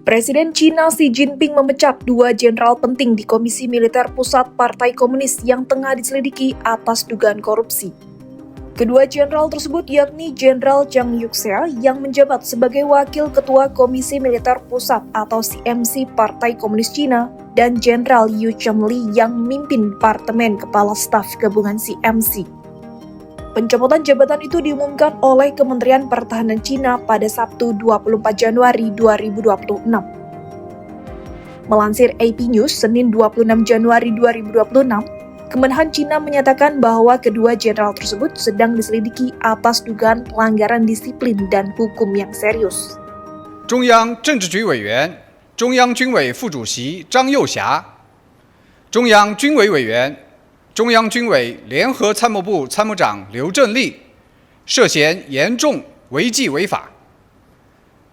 Presiden Cina Xi Jinping memecat 2 jenderal penting di Komisi Militer Pusat Partai Komunis yang tengah diselidiki atas dugaan korupsi. Kedua jenderal tersebut yakni Jenderal Zhang Yuxia yang menjabat sebagai Wakil Ketua Komisi Militer Pusat atau CMC Partai Komunis Cina dan Jenderal Yu Chengli yang memimpin Departemen Kepala Staf Gabungan CMC. Pencopotan jabatan itu diumumkan oleh Kementerian Pertahanan Cina pada Sabtu 24 Januari 2026. Melansir AP News, Senin 26 Januari 2026, Kemenhan Cina menyatakan bahwa kedua jenderal tersebut sedang diselidiki atas dugaan pelanggaran disiplin dan hukum yang serius. 中央政治局委员、中央军委副主席张又侠、中央军委委员、中央军委联合参谋部参谋长刘振立涉嫌严重违纪违法，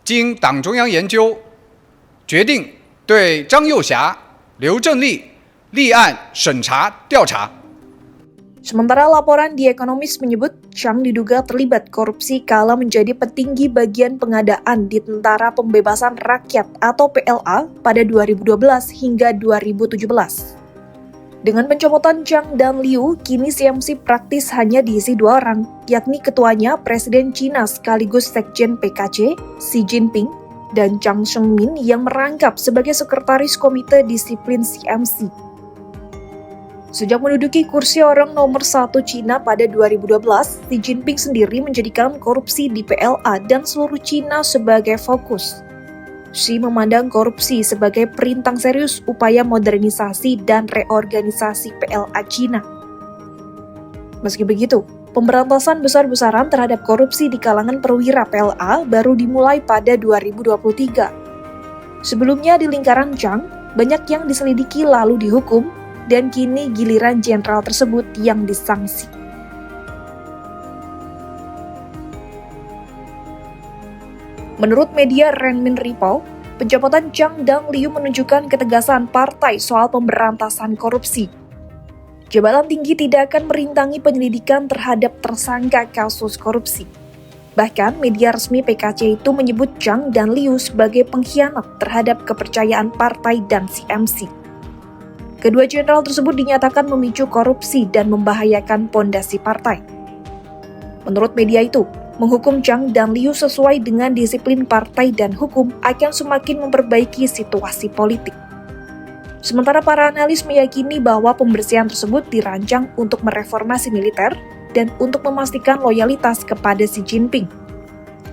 经党中央研究，决定对张又侠、刘振立立案审查调查。 Sementara laporan The Economist menyebut Zhang diduga terlibat korupsi kala menjadi petinggi bagian pengadaan di Tentara Pembebasan Rakyat atau PLA pada 2012 hingga 2017. Dengan pencopotan Zhang dan Liu, kini CMC praktis hanya diisi 2 orang, yakni ketuanya Presiden Cina sekaligus Sekjen PKC, Xi Jinping, dan Jiang Zemin yang merangkap sebagai Sekretaris Komite Disiplin CMC. Sejak menduduki kursi orang nomor 1 Cina pada 2012, Xi Jinping sendiri menjadikan korupsi di PLA dan seluruh Cina sebagai fokus. Xi memandang korupsi sebagai perintang serius upaya modernisasi dan reorganisasi PLA Cina. Meski begitu, pemberantasan besar-besaran terhadap korupsi di kalangan perwira PLA baru dimulai pada 2023. Sebelumnya di lingkaran Zhang, banyak yang diselidiki lalu dihukum, dan kini giliran jenderal tersebut yang disanksi. Menurut media Renmin Report, pencopotan Zhang dan Liu menunjukkan ketegasan partai soal pemberantasan korupsi. Jabatan tinggi tidak akan merintangi penyelidikan terhadap tersangka kasus korupsi. Bahkan, media resmi PKC itu menyebut Zhang dan Liu sebagai pengkhianat terhadap kepercayaan partai dan CMC. Kedua jenderal tersebut dinyatakan memicu korupsi dan membahayakan pondasi partai. Menurut media itu, menghukum Zhang dan Liu sesuai dengan disiplin partai dan hukum akan semakin memperbaiki situasi politik. Sementara para analis meyakini bahwa pembersihan tersebut dirancang untuk mereformasi militer dan untuk memastikan loyalitas kepada Xi Jinping.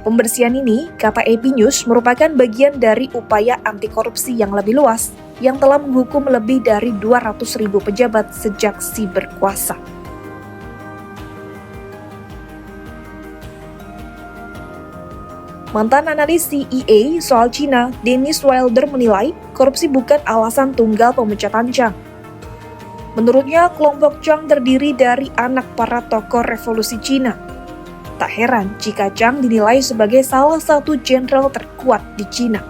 Pembersihan ini, kata AP News, merupakan bagian dari upaya anti korupsi yang lebih luas yang telah menghukum lebih dari 200.000 pejabat sejak Xi berkuasa. Mantan analis CEA soal Cina, Dennis Wilder menilai korupsi bukan alasan tunggal pemecatan Zhang. Menurutnya, kelompok Zhang terdiri dari anak para tokoh revolusi Cina. Tak heran jika Zhang dinilai sebagai salah satu jenderal terkuat di Cina.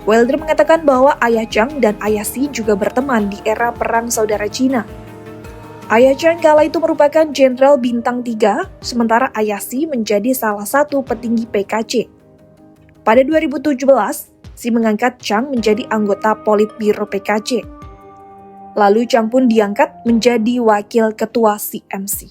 Wilder mengatakan bahwa ayah Zhang dan ayah Xi juga berteman di era Perang Saudara Cina. Ayah Zhang kala itu merupakan jenderal bintang 3, sementara ayah Xi menjadi salah satu petinggi PKC. Pada 2017, Xi mengangkat Zhang menjadi anggota Politbiro PKC. Lalu Zhang pun diangkat menjadi wakil ketua CMC.